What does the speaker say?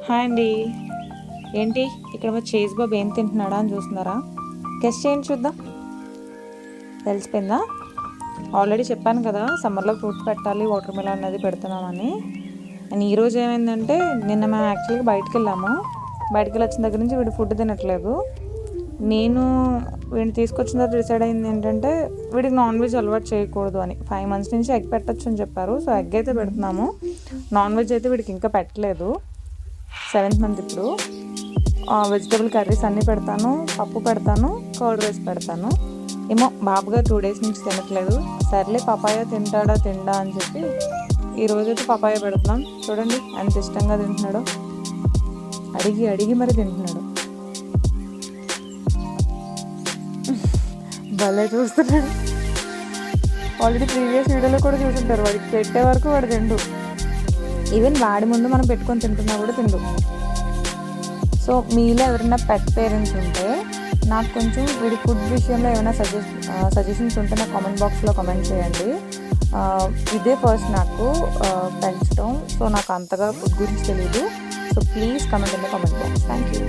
Hi అండి. ఏంటి ఇక్కడ మా చేజ్ బాబు ఏం తింటున్నాడా అని చూస్తున్నారా? గెస్ట్ చేయండి చూద్దాం. తెలిసిపోయిందా? ఆల్రెడీ చెప్పాను కదా సమ్మర్లో ఫ్రూట్స్ పెట్టాలి, వాటర్ మిలన్ అనేది పెడుతున్నామని. అండ్ ఈరోజు ఏమైందంటే నిన్న మేము యాక్చువల్గా బయటకు వెళ్ళాము. బయటకు వెళ్ళి వచ్చిన దగ్గర నుంచి వీడు ఫుడ్ తినట్లేదు. నేను వీడిని తీసుకొచ్చిన తర్వాత డిసైడ్ అయింది ఏంటంటే వీడికి నాన్ వెజ్ అలవాటు చేయకూడదు అని. 5 months నుంచి ఎగ్ పెట్టచ్చు అని చెప్పారు. సో ఎగ్ అయితే పెడుతున్నాము. నాన్ వెజ్ అయితే వీడికి ఇంకా పెట్టలేదు. 7th month ఇప్పుడు. వెజిటబుల్ కర్రీస్ అన్నీ పెడతాను, పప్పు పెడతాను, కర్డ్ రైస్ పెడతాను. ఏమో బాబుగా 2 days నుంచి తినట్లేదు. సర్లే పపాయ తిండా అని చెప్పి ఈరోజైతే పపాయ పెడుతున్నాం. చూడండి ఎంత ఇష్టంగా తింటున్నాడో. అడిగి మరి తింటున్నాడు. భలే చూస్తున్నాడు. ఆల్రెడీ ప్రీవియస్ వీడియోలో కూడా చూసుంటారు. వాడికి పెట్టే వరకు వాడు తిండు. ఈవెన్ వాడి ముందు మనం పెట్టుకొని తింటున్నా కూడా తిండు. సో మీలో ఎవరైనా పెట్ పేరెంట్స్ ఉంటే నాకు కొంచెం వీడి ఫుడ్ విషయంలో ఏమైనా సజెషన్స్ ఉంటే నాకు కామెంట్ బాక్స్లో కామెంట్ చేయండి. ఇదే ఫస్ట్ నాకు పెంచడం. సో నాకు అంతగా ఫుడ్ గురించి తెలియదు. So please comment in the comment box. Thank you.